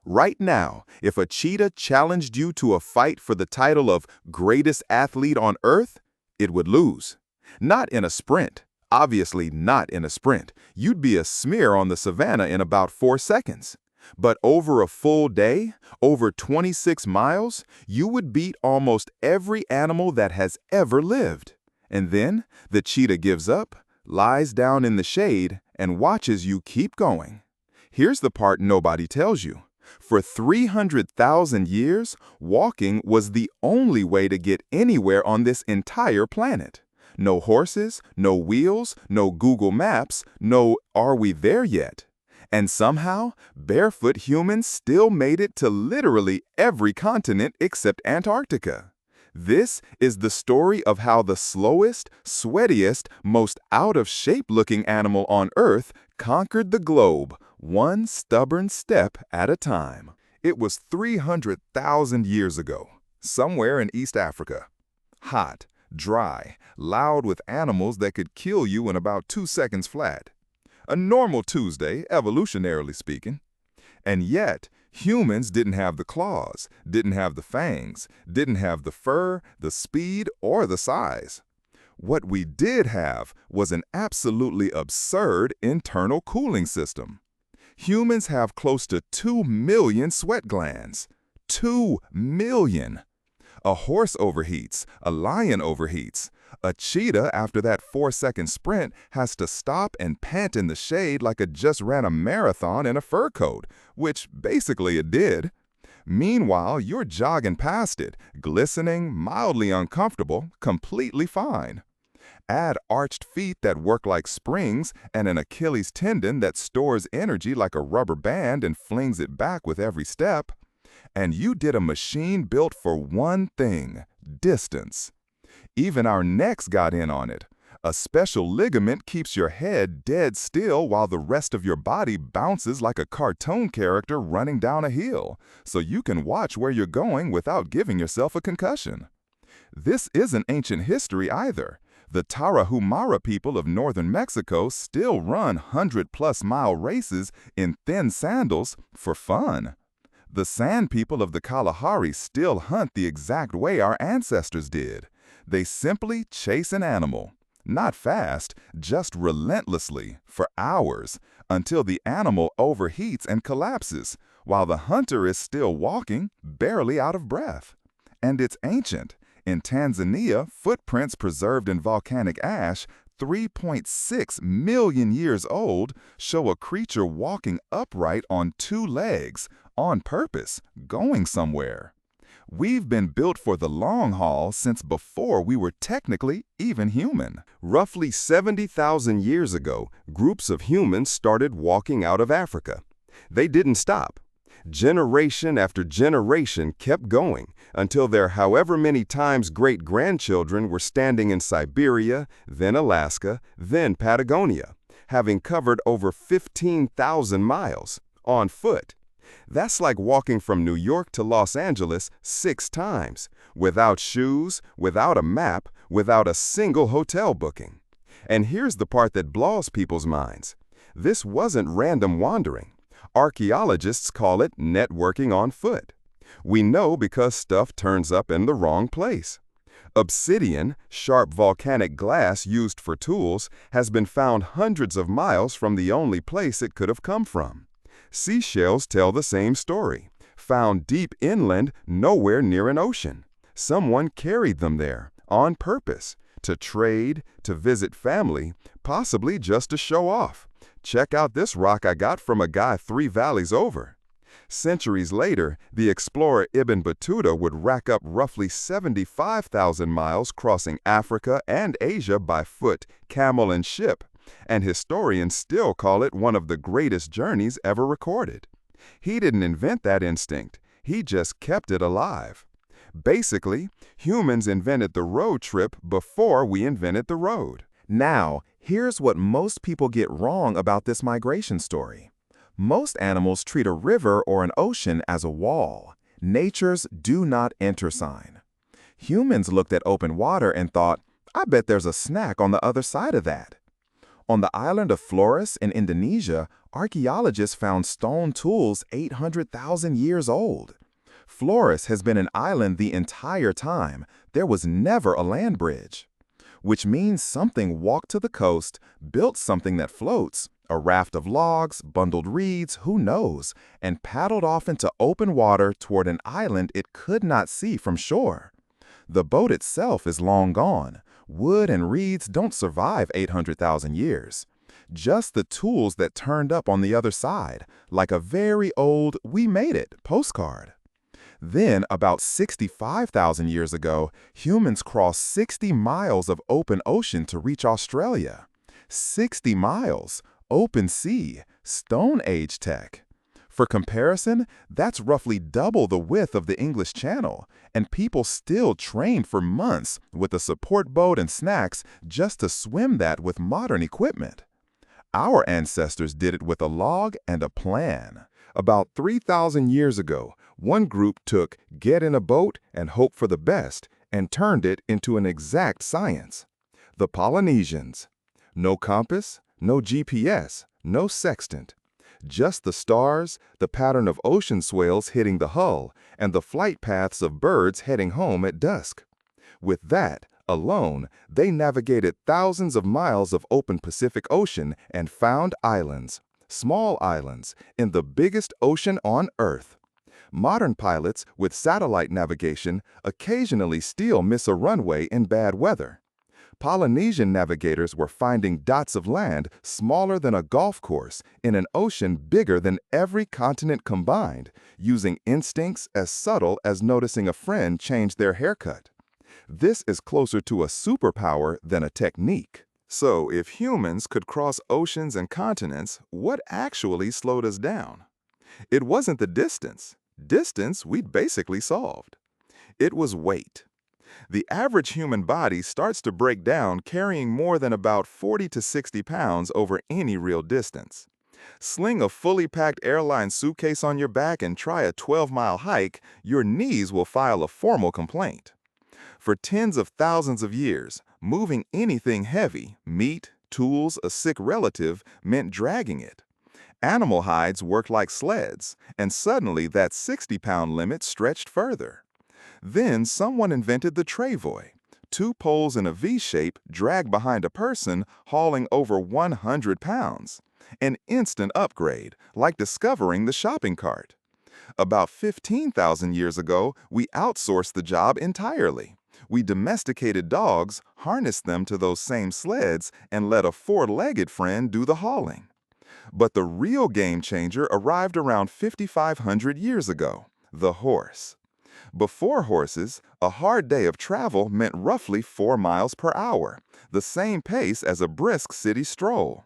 Right now, if a cheetah challenged you to a fight for the title of greatest athlete on Earth, it would lose. Not in a sprint. Obviously not in a sprint. You'd be a smear on the savannah in about 4 seconds. But over a full day, over 26 miles, you would beat almost every animal that has ever lived. And then the cheetah gives up, lies down in the shade, and watches you keep going. Here's the part nobody tells you. For 300,000 years, walking was the only way to get anywhere on this entire planet. No horses, no wheels, no Google Maps, no "Are we there yet?" And somehow, barefoot humans still made it to literally every continent except Antarctica. This is the story of how the slowest, sweatiest, most out-of-shape-looking animal on Earth conquered the globe, one stubborn step at a time. It was 300,000 years ago, somewhere in East Africa. Hot, dry, loud with animals that could kill you in about 2 seconds flat. A normal Tuesday, evolutionarily speaking. And yet, humans didn't have the claws, didn't have the fangs, didn't have the fur, the speed, or the size. What we did have was an absolutely absurd internal cooling system. Humans have close to 2 million sweat glands. 2 million! A horse overheats, a lion overheats. A cheetah, after that 4-second sprint, has to stop and pant in the shade like it just ran a marathon in a fur coat, which basically it did. Meanwhile, you're jogging past it, glistening, mildly uncomfortable, completely fine. Add arched feet that work like springs and an Achilles tendon that stores energy like a rubber band and flings it back with every step. And you did a machine built for one thing: distance. Even our necks got in on it. A special ligament keeps your head dead still while the rest of your body bounces like a cartoon character running down a hill, so you can watch where you're going without giving yourself a concussion. This isn't ancient history either. The Tarahumara people of northern Mexico still run 100-plus-mile races in thin sandals for fun. The Sand people of the Kalahari still hunt the exact way our ancestors did. They simply chase an animal. Not fast, just relentlessly, for hours, until the animal overheats and collapses, while the hunter is still walking, barely out of breath. And it's ancient. In Tanzania, footprints preserved in volcanic ash, 3.6 million years old, show a creature walking upright on 2 legs, on purpose, going somewhere. We've been built for the long haul since before we were technically even human. Roughly 70,000 years ago, groups of humans started walking out of Africa. They didn't stop. Generation after generation kept going until their however many times great-grandchildren were standing in Siberia, then Alaska, then Patagonia, having covered over 15,000 miles on foot. That's like walking from New York to Los Angeles 6 times, without shoes, without a map, without a single hotel booking. And here's the part that blows people's minds. This wasn't random wandering. Archaeologists call it networking on foot. We know because stuff turns up in the wrong place. Obsidian, sharp volcanic glass used for tools, has been found hundreds of miles from the only place it could have come from. Seashells tell the same story, found deep inland, nowhere near an ocean. Someone carried them there, on purpose, to trade, to visit family, possibly just to show off. Check out this rock I got from a guy 3 valleys over. Centuries later, the explorer Ibn Battuta would rack up roughly 75,000 miles crossing Africa and Asia by foot, camel, and ship, and historians still call it one of the greatest journeys ever recorded. He didn't invent that instinct, he just kept it alive. Basically, humans invented the road trip before we invented the road. Now, here's what most people get wrong about this migration story. Most animals treat a river or an ocean as a wall, nature's do not enter sign. Humans looked at open water and thought, I bet there's a snack on the other side of that. On the island of Flores in Indonesia, archaeologists found stone tools 800,000 years old. Flores has been an island the entire time. There was never a land bridge. Which means something walked to the coast, built something that floats, a raft of logs, bundled reeds, who knows, and paddled off into open water toward an island it could not see from shore. The boat itself is long gone. Wood and reeds don't survive 800,000 years. Just the tools that turned up on the other side, like a very old "we made it" postcard. Then, about 65,000 years ago, humans crossed 60 miles of open ocean to reach Australia. 60 miles, open sea, Stone Age tech. For comparison, that's roughly double the width of the English Channel, and people still trained for months with a support boat and snacks just to swim that with modern equipment. Our ancestors did it with a log and a plan. About 3,000 years ago, one group took "get in a boat and hope for the best" and turned it into an exact science. The Polynesians. No compass, no GPS, no sextant. Just the stars, the pattern of ocean swales hitting the hull, and the flight paths of birds heading home at dusk. With that alone, they navigated thousands of miles of open Pacific Ocean and found islands, small islands, in the biggest ocean on Earth. Modern pilots with satellite navigation occasionally still miss a runway in bad weather. Polynesian navigators were finding dots of land smaller than a golf course in an ocean bigger than every continent combined, using instincts as subtle as noticing a friend change their haircut. This is closer to a superpower than a technique. So, if humans could cross oceans and continents, what actually slowed us down? It wasn't the distance. Distance we'd basically solved. It was weight. The average human body starts to break down carrying more than about 40 to 60 pounds over any real distance. Sling a fully packed airline suitcase on your back and try a 12-mile hike, your knees will file a formal complaint. For tens of thousands of years, moving anything heavy, meat, tools, a sick relative, meant dragging it. Animal hides worked like sleds, and suddenly that 60-pound limit stretched further. Then someone invented the travoy, 2 poles in a V-shape dragged behind a person hauling over 100 pounds. An instant upgrade, like discovering the shopping cart. About 15,000 years ago, we outsourced the job entirely. We domesticated dogs, harnessed them to those same sleds, and let a 4-legged friend do the hauling. But the real game changer arrived around 5,500 years ago, the horse. Before horses, a hard day of travel meant roughly 4 miles per hour, the same pace as a brisk city stroll.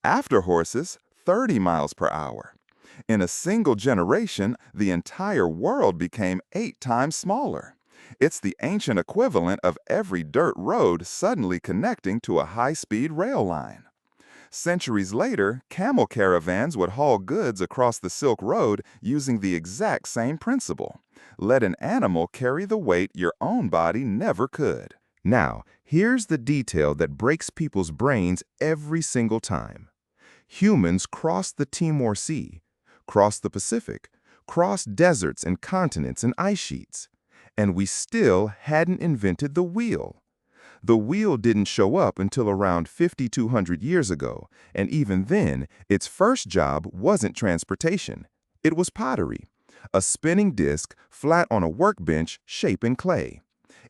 After horses, 30 miles per hour. In a single generation, the entire world became 8 times smaller. It's the ancient equivalent of every dirt road suddenly connecting to a high-speed rail line. Centuries later, camel caravans would haul goods across the Silk Road using the exact same principle. Let an animal carry the weight your own body never could. Now, here's the detail that breaks people's brains every single time. Humans crossed the Timor Sea, crossed the Pacific, crossed deserts and continents and ice sheets. And we still hadn't invented the wheel. The wheel didn't show up until around 5,200 years ago, and even then, its first job wasn't transportation. It was pottery, a spinning disc flat on a workbench shaped in clay.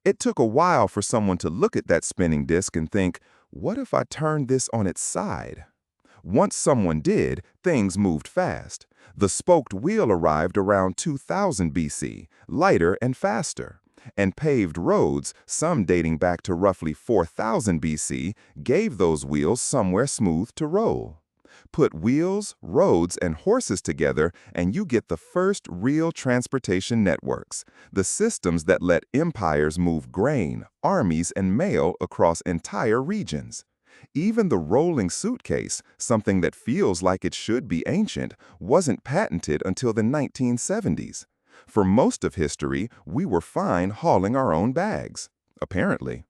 It took a while for someone to look at that spinning disc and think, what if I turned this on its side? Once someone did, things moved fast. The spoked wheel arrived around 2000 BC, lighter and faster. And paved roads, some dating back to roughly 4000 BC, gave those wheels somewhere smooth to roll. Put wheels, roads, and horses together, and you get the first real transportation networks, the systems that let empires move grain, armies, and mail across entire regions. Even the rolling suitcase, something that feels like it should be ancient, wasn't patented until the 1970s. For most of history, we were fine hauling our own bags, apparently.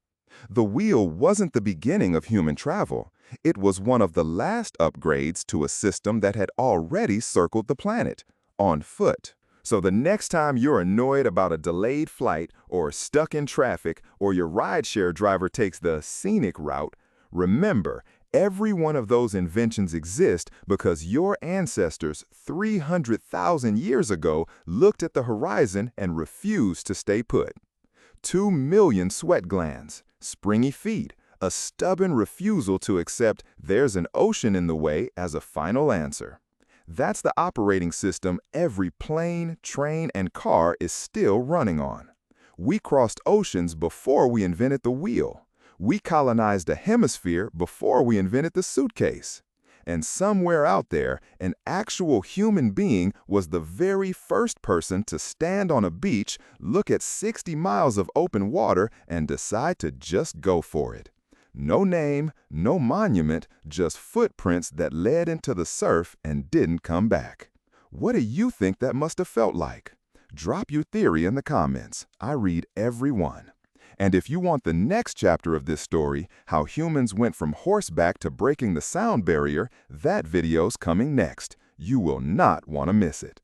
The wheel wasn't the beginning of human travel. It was one of the last upgrades to a system that had already circled the planet, on foot. So the next time you're annoyed about a delayed flight or stuck in traffic or your rideshare driver takes the scenic route, remember, every one of those inventions exist because your ancestors 300,000 years ago looked at the horizon and refused to stay put. 2 million sweat glands, springy feet, a stubborn refusal to accept there's an ocean in the way as a final answer. That's the operating system every plane, train, and car is still running on. We crossed oceans before we invented the wheel. We colonized a hemisphere before we invented the suitcase. And somewhere out there, an actual human being was the very first person to stand on a beach, look at 60 miles of open water, and decide to just go for it. No name, no monument, just footprints that led into the surf and didn't come back. What do you think that must have felt like? Drop your theory in the comments. I read every one. And if you want the next chapter of this story, how humans went from horseback to breaking the sound barrier, that video's coming next. You will not want to miss it.